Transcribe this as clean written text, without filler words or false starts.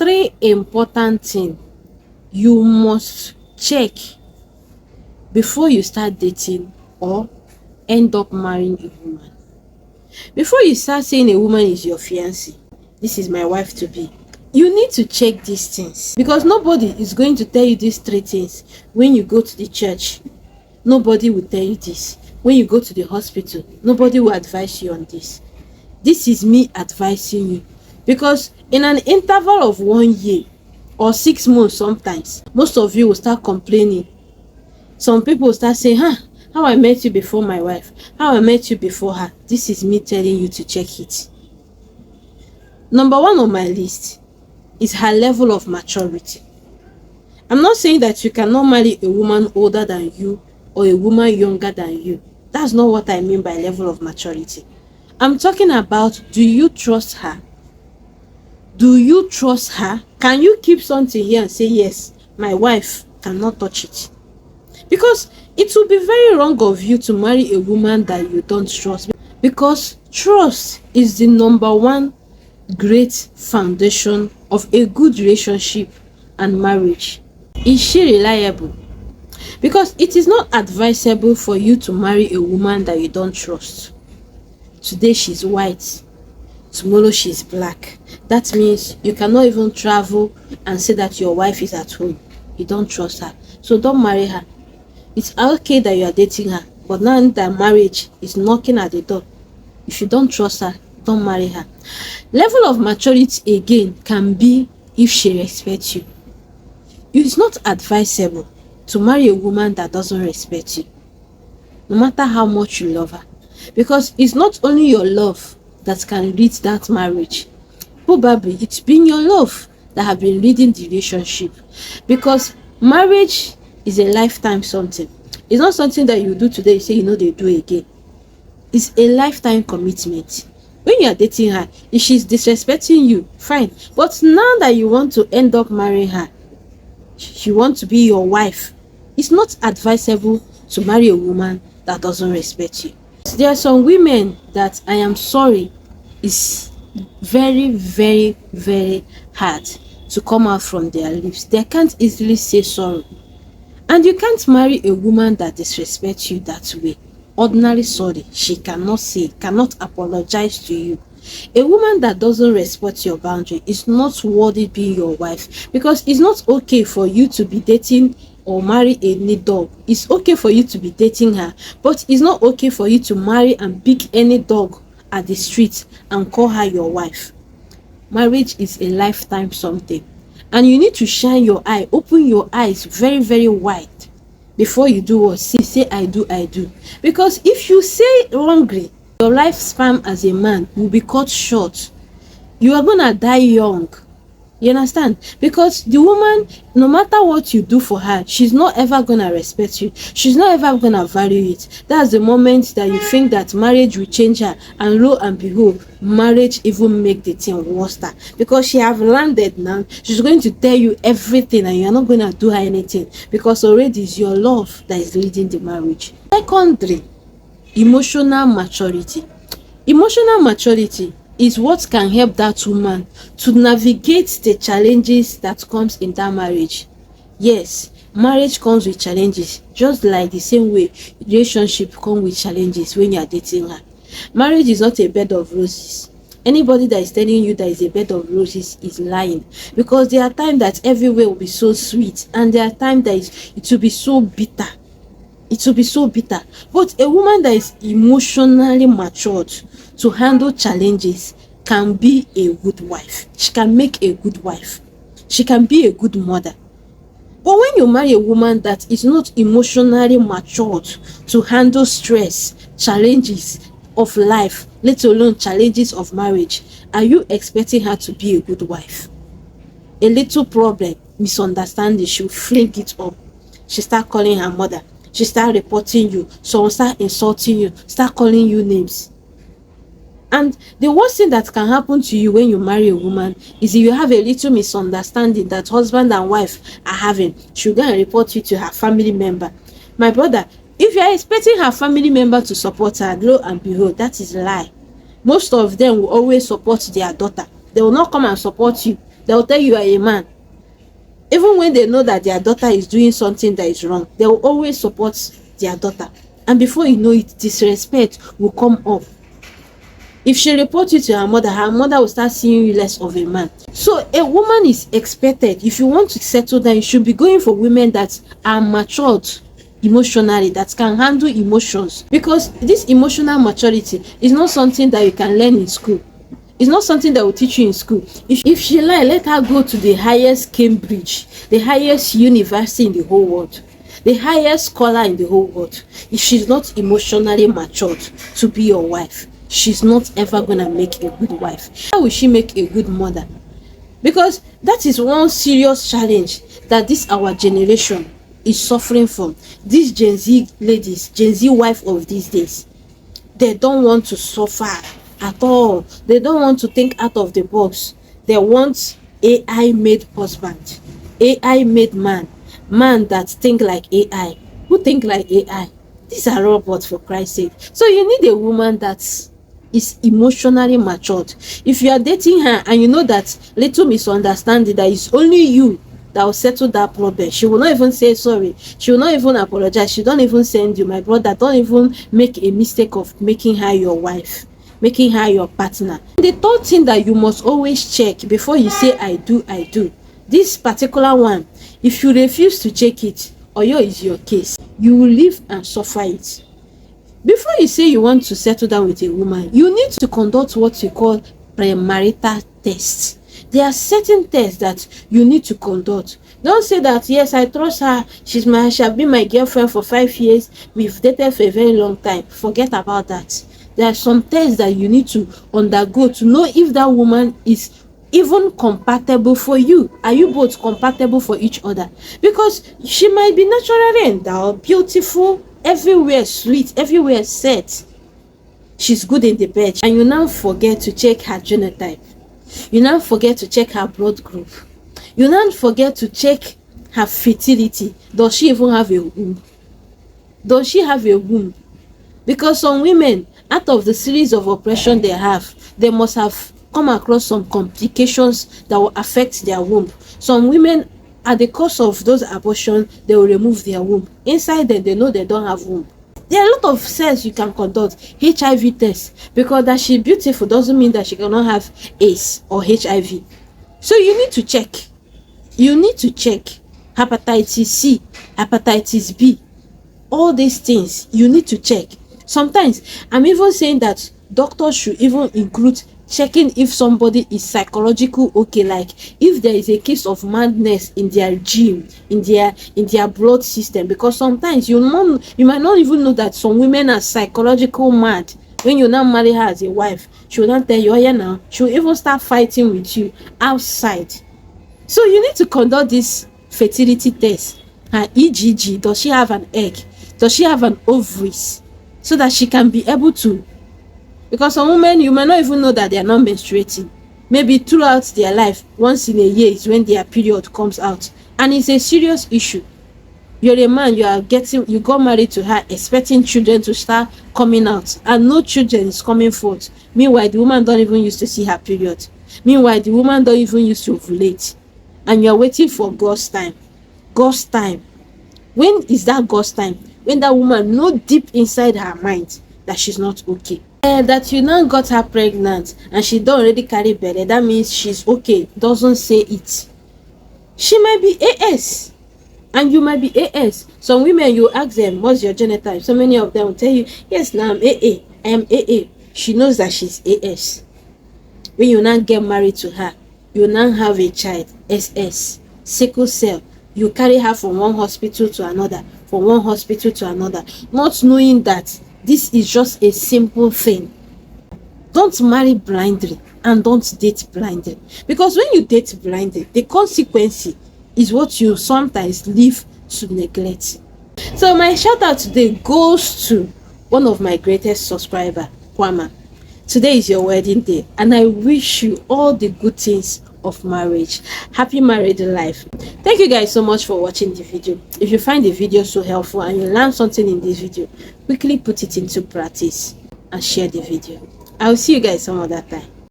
three important things you must check before you start dating or end up marrying a woman. Before you start saying a woman is your fiancé, this is my wife to be, you need to check these things, because nobody is going to tell you these three things when you go to the church. Nobody will tell you this when you go to the hospital. Nobody will advise you on this. This is me advising you, because in an interval of 1 year or 6 months, sometimes most of you will start complaining. Some people will start saying, how I met you before my wife, how I met you before her. This is me telling you to check it. Number one on my list is her level of maturity. I'm not saying that you cannot marry a woman older than you or a woman younger than you. That's not what I mean by level of maturity. I'm talking about, do you trust her? Do you trust her? Can you keep something here and say, yes, my wife cannot touch it? Because it will be very wrong of you to marry a woman that you don't trust. Because trust is the number one great foundation of a good relationship and marriage. Is she reliable? Because it is not advisable for you to marry a woman that you don't trust. Today she's white, tomorrow she's black. That means you cannot even travel and say that your wife is at home. You don't trust her, so don't marry her. It's okay that you are dating her, but now that marriage is knocking at the door, if you don't trust her, don't marry her. Level of maturity again can be if she respects you. It's not advisable to marry a woman that doesn't respect you, no matter how much you love her, because it's not only your love that can lead that marriage. Probably it's been your love that have been leading the relationship, because marriage is a lifetime something. It's not something that you do today, you say they do again. It's a lifetime commitment. When you are dating her, if she's disrespecting you, fine. But now that you want to end up marrying her, she wants to be your wife, it's not advisable to marry a woman that doesn't respect you. There are some women that, I am sorry, is very, very, very hard to come out from their lips. They can't easily say sorry. And you can't marry a woman that disrespects you that way. Ordinary sorry, she cannot say, cannot apologize to you. A woman that doesn't respect your boundary is not worthy being your wife, because it's not okay for you to be dating or marry any dog. It's okay for you to be dating her, but it's not okay for you to marry and pick any dog at the street and call her your wife. Marriage is a lifetime something, and you need to shine your eye, open your eyes very, very wide before you do what? Say I do, because if you say wrongly, your lifespan as a man will be cut short. You are gonna die young. You understand? Because the woman, no matter what you do for her, she's not ever gonna respect you. She's not ever gonna value it. That's the moment that you think that marriage will change her, and lo and behold, marriage even make the thing worse. Because she have landed now, she's going to tell you everything, and you're not gonna do her anything, because already it's your love that is leading the marriage. Secondly, emotional maturity. Emotional maturity is what can help that woman to navigate the challenges that comes in that marriage. Yes, marriage comes with challenges, just like the same way relationship come with challenges when you are dating her. Marriage is not a bed of roses. Anybody that is telling you that is a bed of roses is lying, because there are times that everywhere will be so sweet, and there are times that it will be so bitter. It will be so bitter. But a woman that is emotionally matured to handle challenges can be a good wife. She can make a good wife. She can be a good mother. But when you marry a woman that is not emotionally matured to handle stress, challenges of life, let alone challenges of marriage, are you expecting her to be a good wife? A little problem, misunderstanding, she'll fling it up. She start calling her mother. She start reporting you. Someone start insulting you, start calling you names. And the worst thing that can happen to you when you marry a woman is if you have a little misunderstanding that husband and wife are having, she'll go and report you to her family member. My brother, if you are expecting her family member to support her, lo and behold, that is a lie. Most of them will always support their daughter. They will not come and support you. They will tell you are a man. Even when they know that their daughter is doing something that is wrong, they will always support their daughter. And before you know it, disrespect will come up. If she reports you to her mother will start seeing you less of a man. So a woman is expected, if you want to settle down, you should be going for women that are matured emotionally, that can handle emotions. Because this emotional maturity is not something that you can learn in school. It's not something that will teach you in school. If she lie, let her go to the highest Cambridge, the highest university in the whole world, the highest scholar in the whole world. If she's not emotionally matured to be your wife, she's not ever gonna make a good wife. How will she make a good mother? Because that is one serious challenge that this our generation is suffering from. These Gen Z ladies, Gen Z wife of these days, they don't want to suffer at all. They don't want to think out of the box. They want AI made husband, AI made man that think like AI. Who think like AI? These are robots, for Christ's sake. So you need a woman that is emotionally matured. If you are dating her and you know that little misunderstanding, that is only you that will settle that problem, she will not even say sorry, she will not even apologize, she don't even send you. My brother, don't even make a mistake of making her your wife, making her your partner. The third thing that you must always check before you say I do, this particular one, if you refuse to check it, Oyo is your case. You will live and suffer it. Before you say you want to settle down with a woman, you need to conduct what you call premarital tests. There are certain tests that you need to conduct. Don't say that, yes, I trust her, she has been my girlfriend for 5 years, we've dated for a very long time. Forget about that. There are some tests that you need to undergo to know if that woman is even compatible for you. Are you both compatible for each other? Because she might be naturally endowed, beautiful, everywhere sweet, everywhere set, she's good in the bed, and you now forget to check her genotype, you now forget to check her blood group, you now forget to check her fertility. Does she even have a womb? Does she have a womb? Because some women, out of the series of oppression they have, they must have come across some complications that will affect their womb. Some women, at the course of those abortions, they will remove their womb. Inside them, they know they don't have womb. There are a lot of tests you can conduct. HIV tests, because that she's beautiful doesn't mean that she cannot have AIDS or HIV. So you need to check. You need to check hepatitis C, hepatitis B, all these things you need to check. Sometimes I'm even saying that doctors should even include checking if somebody is psychological okay, like if there is a case of madness in their gene, in their blood system. Because sometimes you might not even know that some women are psychological mad. When you now marry her as a wife, she will not tell you, oh yeah, now she will even start fighting with you outside. So you need to conduct this fertility test. Her EGG, does she have an egg? Does she have an ovaries? So that she can be able to, because some women, you may not even know that they are not menstruating. Maybe throughout their life, once in a year is when their period comes out, and it's a serious issue. You're a man, you got married to her expecting children to start coming out, and no children is coming forth. Meanwhile, the woman don't even used to see her period. Meanwhile, the woman don't even used to ovulate, and you're waiting for God's time. God's time. When is that God's time? When that woman know deep inside her mind that she's not okay. That you now got her pregnant and she don't already carry belly, that means she's okay. Doesn't say it. She might be AS and you might be AS. Some women, you ask them, what's your genotype? So many of them will tell you, yes, now I'm AA, I am AA. She knows that she's AS. When you now get married to her, you now have a child, SS, sickle cell. You carry her from one hospital to another, from one hospital to another, not knowing that this is just a simple thing. Don't marry blindly and don't date blindly. Because when you date blindly, the consequence is what you sometimes live to neglect. So my shout out today goes to one of my greatest subscriber, Kwama. Today is your wedding day and I wish you all the good things of marriage. Happy married life. Thank you guys so much for watching the video. If you find the video so helpful and you learn something in this video, quickly put it into practice and share the video. I'll see you guys some other time.